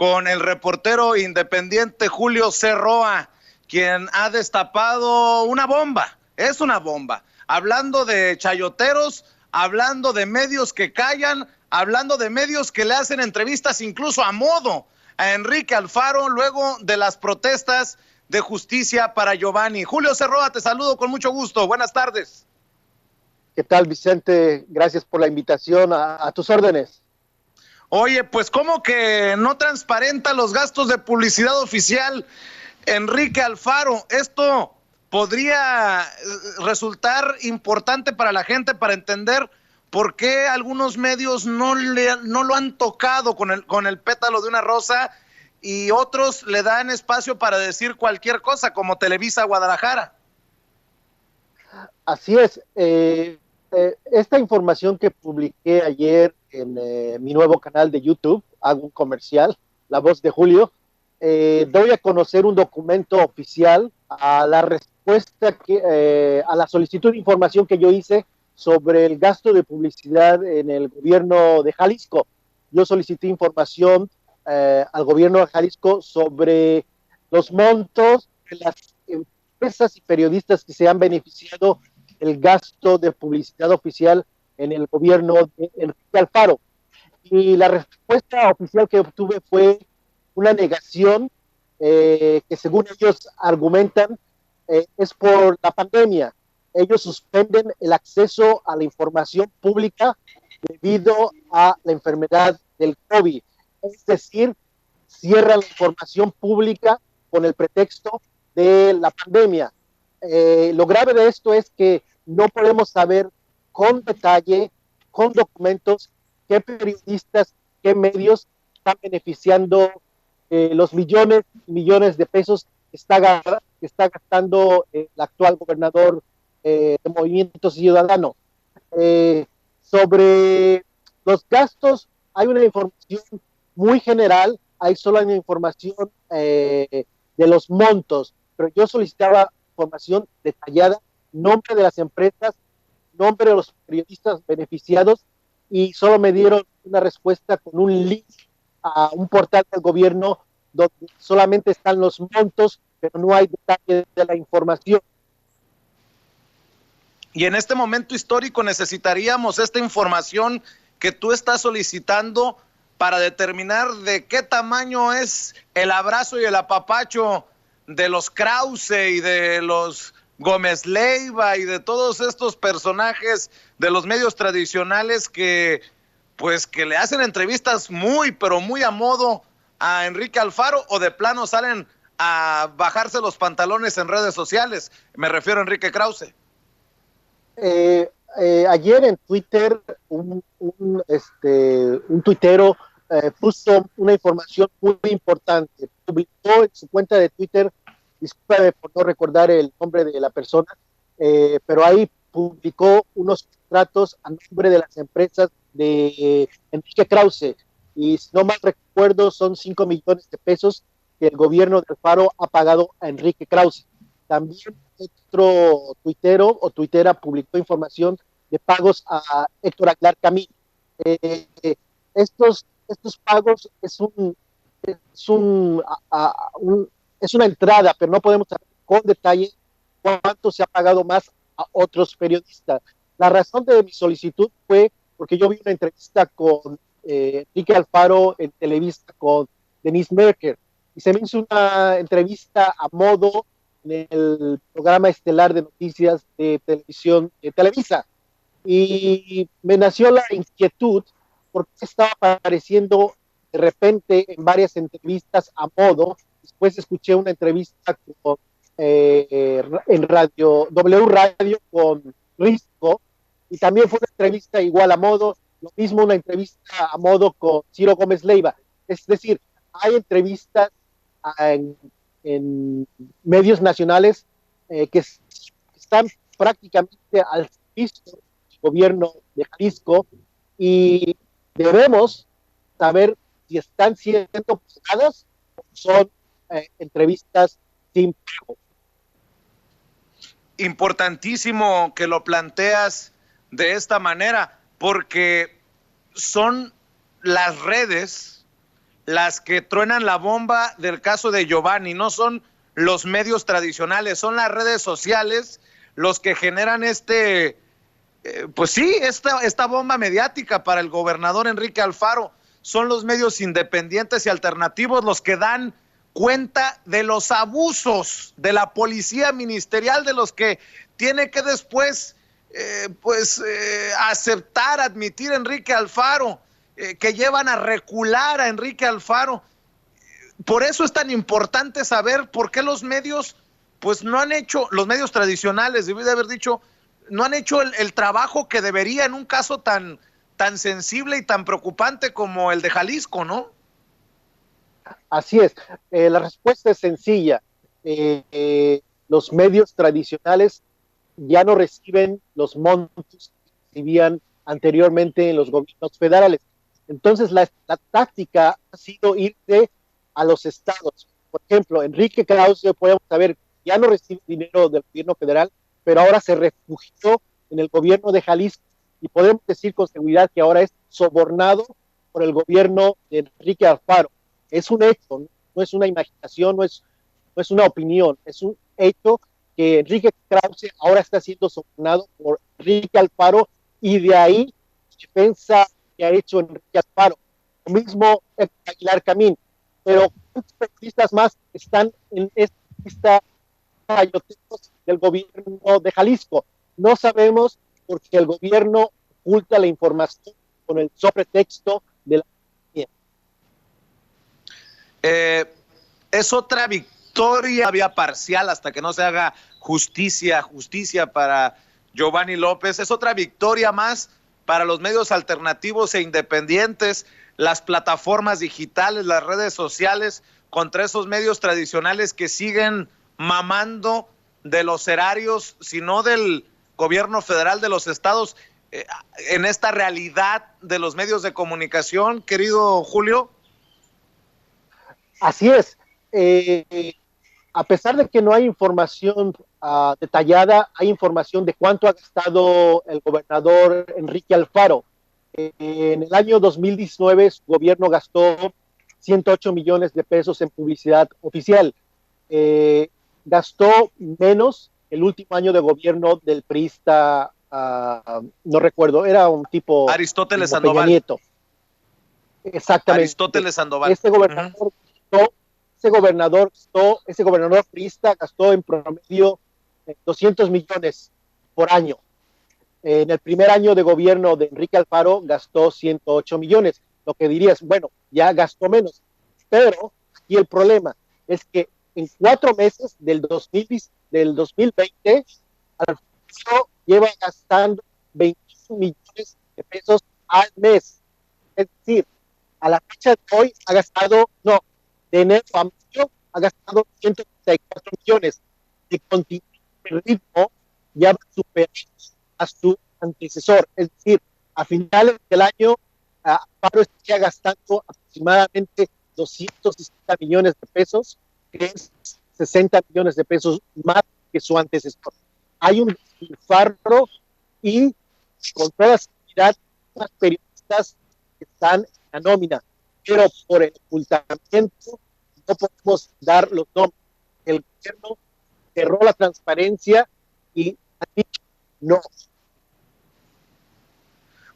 con el reportero independiente Julio C. Roa, quien ha destapado una bomba, es una bomba, hablando de chayoteros, hablando de medios que callan, hablando de medios que le hacen entrevistas incluso a modo a Enrique Alfaro luego de las protestas de justicia para Giovanni. Julio C. Roa, te saludo con mucho gusto, buenas tardes. ¿Qué tal, Vicente? Gracias por la invitación, a tus órdenes. Oye, pues ¿cómo que no transparenta los gastos de publicidad oficial Enrique Alfaro? Esto podría resultar importante para la gente para entender por qué algunos medios no lo han tocado con el pétalo de una rosa y otros le dan espacio para decir cualquier cosa, como Televisa Guadalajara. Así es. Esta información que publiqué ayer en mi nuevo canal de YouTube, hago un comercial, La Voz de Julio, doy a conocer un documento oficial a la respuesta a la solicitud de información que yo hice sobre el gasto de publicidad en el gobierno de Jalisco. Yo solicité información al gobierno de Jalisco sobre los montos de las empresas y periodistas que se han beneficiado el gasto de publicidad oficial en el gobierno de Enrique Alfaro. Y la respuesta oficial que obtuve fue una negación que según ellos argumentan es por la pandemia. Ellos suspenden el acceso a la información pública debido a la enfermedad del COVID. Es decir, cierran la información pública con el pretexto de la pandemia. Lo grave de esto es que no podemos saber con detalle, con documentos, qué periodistas, qué medios están beneficiando los millones y millones de pesos que está gastando el actual gobernador de Movimiento Ciudadano. Sobre los gastos, hay una información muy general, hay solo una información de los montos, pero yo solicitaba información detallada, nombre de las empresas, nombre de los periodistas beneficiados, y solo me dieron una respuesta con un link a un portal del gobierno donde solamente están los montos, pero no hay detalle de la información. Y en este momento histórico necesitaríamos esta información que tú estás solicitando para determinar de qué tamaño es el abrazo y el apapacho de los Krause y de los Gómez Leiva y de todos estos personajes de los medios tradicionales que le hacen entrevistas muy, pero muy a modo a Enrique Alfaro, o de plano salen a bajarse los pantalones en redes sociales. Me refiero a Enrique Krause. Ayer en Twitter un tuitero puso una información muy importante. Publicó en su cuenta de Twitter, discúlpame por no recordar el nombre de la persona, pero ahí publicó unos contratos a nombre de las empresas de Enrique Krause, y si no mal recuerdo son 5 millones de pesos que el gobierno de Alfaro ha pagado a Enrique Krause. También otro tuitero o tuitera publicó información de pagos a Héctor Aguilar Camín. Estos pagos es una entrada, pero no podemos saber con detalle cuánto se ha pagado más a otros periodistas. La razón de mi solicitud fue porque yo vi una entrevista con Enrique Alfaro en Televisa con Denise Merker, y se me hizo una entrevista a modo en el programa estelar de noticias de televisión de Televisa, y me nació la inquietud porque estaba apareciendo de repente en varias entrevistas a modo. Después escuché una entrevista en radio, W Radio con Risco, y también fue una entrevista igual a modo, lo mismo una entrevista a modo con Ciro Gómez Leiva. Es decir, hay entrevistas en medios nacionales que están prácticamente al servicio del gobierno de Jalisco, y debemos saber si están siendo pagadas o son entrevistas sin pago. Importantísimo que lo planteas de esta manera, porque son las redes las que truenan la bomba del caso de Giovanni, no son los medios tradicionales, son las redes sociales los que generan pues sí, esta bomba mediática para el gobernador Enrique Alfaro. Son los medios independientes y alternativos los que dan cuenta de los abusos de la policía ministerial, de los que tiene que después aceptar, admitir Enrique Alfaro, que llevan a recular a Enrique Alfaro. Por eso es tan importante saber por qué los medios, pues no han hecho, los medios tradicionales, debí de haber dicho, no han hecho el trabajo que debería en un caso tan sensible y tan preocupante como el de Jalisco, ¿no? Así es. La respuesta es sencilla. Los medios tradicionales ya no reciben los montos que recibían anteriormente en los gobiernos federales. Entonces, la táctica ha sido irse a los estados. Por ejemplo, Enrique Krause, podemos saber, ya no recibe dinero del gobierno federal, pero ahora se refugió en el gobierno de Jalisco y podemos decir con seguridad que ahora es sobornado por el gobierno de Enrique Alfaro. Es un hecho, no es una imaginación, no es una opinión, es un hecho que Enrique Krause ahora está siendo sobornado por Enrique Alfaro y de ahí defensa que ha hecho Enrique Alfaro. Lo mismo Aguilar Camín. Pero ¿cuántos periodistas más están en esta del gobierno de Jalisco? No sabemos porque el gobierno oculta la información con el sobretexto de la es otra victoria parcial hasta que no se haga justicia para Giovanni López. Es otra victoria más para los medios alternativos e independientes, las plataformas digitales, las redes sociales, contra esos medios tradicionales que siguen mamando de los erarios, sino del gobierno federal de los estados, en esta realidad de los medios de comunicación, querido Julio. Así es. A pesar de que no hay información detallada, hay información de cuánto ha gastado el gobernador Enrique Alfaro. En el año 2019 su gobierno gastó 108 millones de pesos en publicidad oficial. Gastó menos el último año de gobierno del priista, no recuerdo, era un tipo Aristóteles Sandoval. Peña Nieto. Exactamente. Aristóteles Sandoval. Ese gobernador priista gastó en promedio 200 millones por año. En el primer año de gobierno de Enrique Alfaro gastó 108 millones. Lo que dirías, bueno, ya gastó menos. Pero aquí el problema es que en 4 meses del 2020, Alfaro lleva gastando 21 millones de pesos al mes. Es decir, a la fecha de hoy ha gastado, de enero a mayo ha gastado 134 millones. De continuar el ritmo, ya va a superar a su antecesor. Es decir, a finales del año, Alfaro estaría gastando aproximadamente 260 millones de pesos, que es 60 millones de pesos más que su antecesor. Hay un despilfarro y con toda seguridad las periodistas están en la nómina, pero por el ocultamiento no podemos dar los nombres. El gobierno cerró la transparencia y ha dicho no.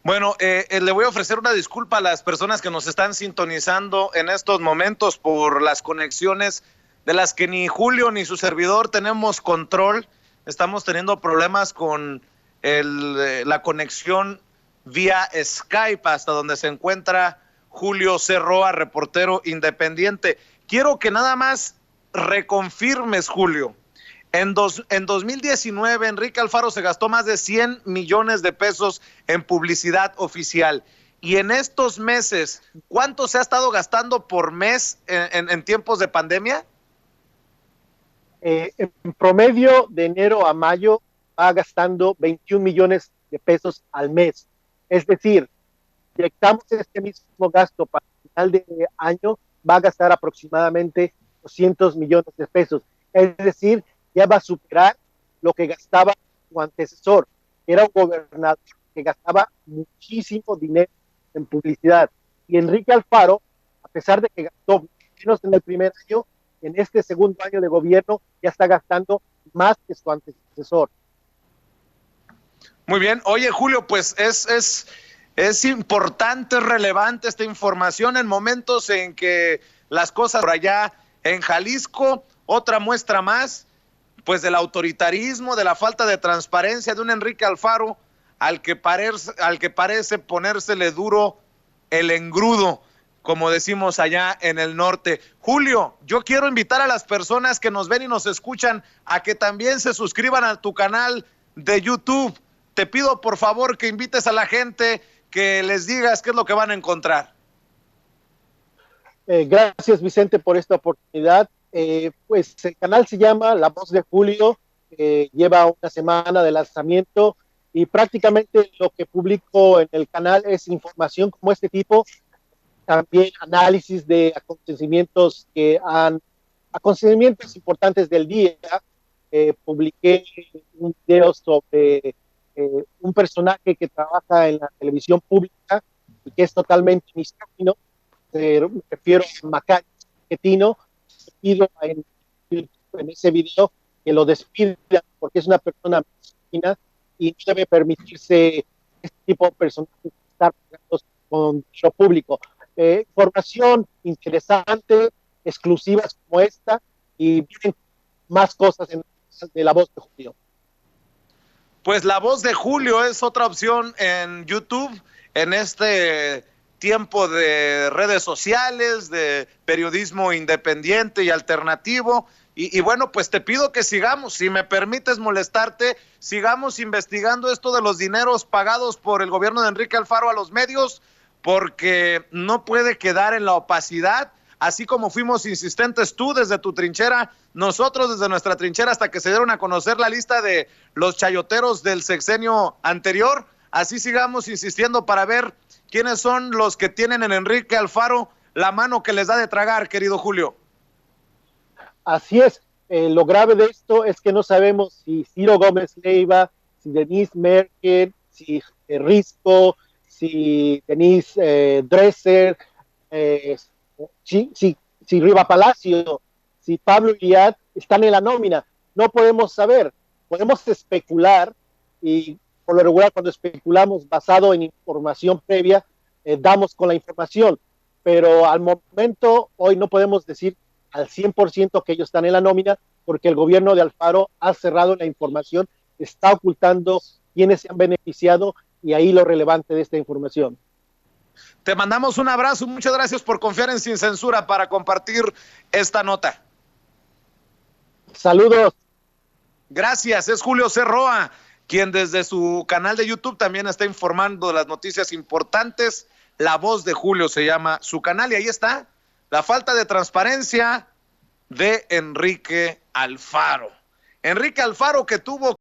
Bueno, le voy a ofrecer una disculpa a las personas que nos están sintonizando en estos momentos por las conexiones de las que ni Julio ni su servidor tenemos control. Estamos teniendo problemas con la conexión vía Skype hasta donde se encuentra Julio C. Roa, reportero independiente. Quiero que nada más reconfirmes, Julio. En 2019, Enrique Alfaro se gastó más de 100 millones de pesos en publicidad oficial. Y en estos meses, ¿cuánto se ha estado gastando por mes en tiempos de pandemia? En promedio, de enero a mayo, va gastando 21 millones de pesos al mes. Es decir, si directamos este mismo gasto para el final de año, va a gastar aproximadamente 200 millones de pesos. Es decir, ya va a superar lo que gastaba su antecesor. Era un gobernador que gastaba muchísimo dinero en publicidad. Y Enrique Alfaro, a pesar de que gastó menos en el primer año, en este segundo año de gobierno ya está gastando más que su antecesor. Muy bien. Oye, Julio, pues es importante, es relevante esta información en momentos en que las cosas por allá en Jalisco, otra muestra más, pues del autoritarismo, de la falta de transparencia de un Enrique Alfaro al que parece ponérsele duro el engrudo, como decimos allá en el norte. Julio, yo quiero invitar a las personas que nos ven y nos escuchan a que también se suscriban a tu canal de YouTube. Te pido por favor que invites a la gente, que les digas qué es lo que van a encontrar. Gracias, Vicente, por esta oportunidad. Pues el canal se llama La Voz de Julio, lleva una semana de lanzamiento y prácticamente lo que publico en el canal es información como este tipo, también análisis de acontecimientos importantes del día. Publiqué un video sobre un personaje que trabaja en la televisión pública y que es totalmente misógino. Me refiero a Macario Schettino. Pido en ese video que lo despidan porque es una persona misógina y no debe permitirse este tipo de personajes estar con lo público. Información interesante, exclusivas como esta, y vienen más cosas de La Voz de Julio. Pues La Voz de Julio es otra opción en YouTube, en este tiempo de redes sociales, de periodismo independiente y alternativo. Y bueno, pues te pido que sigamos, si me permites molestarte, sigamos investigando esto de los dineros pagados por el gobierno de Enrique Alfaro a los medios, porque no puede quedar en la opacidad. Así como fuimos insistentes tú desde tu trinchera, nosotros desde nuestra trinchera, hasta que se dieron a conocer la lista de los chayoteros del sexenio anterior, así sigamos insistiendo para ver quiénes son los que tienen en Enrique Alfaro la mano que les da de tragar, querido Julio. Así es. Lo grave de esto es que no sabemos si Ciro Gómez Leiva, si Denise Merkel, si Risco, si Denise Dresser, si Riva Palacio, si Pablo Iliad están en la nómina. No podemos saber. Podemos especular y por lo regular cuando especulamos basado en información previa, damos con la información. Pero al momento, hoy no podemos decir al 100% que ellos están en la nómina, porque el gobierno de Alfaro ha cerrado la información, está ocultando quiénes se han beneficiado y ahí lo relevante de esta información. Te mandamos un abrazo, muchas gracias por confiar en Sin Censura para compartir esta nota. Saludos. Gracias, es Julio C. Roa, quien desde su canal de YouTube también está informando de las noticias importantes. La Voz de Julio se llama su canal y ahí está la falta de transparencia de Enrique Alfaro. Enrique Alfaro, que tuvo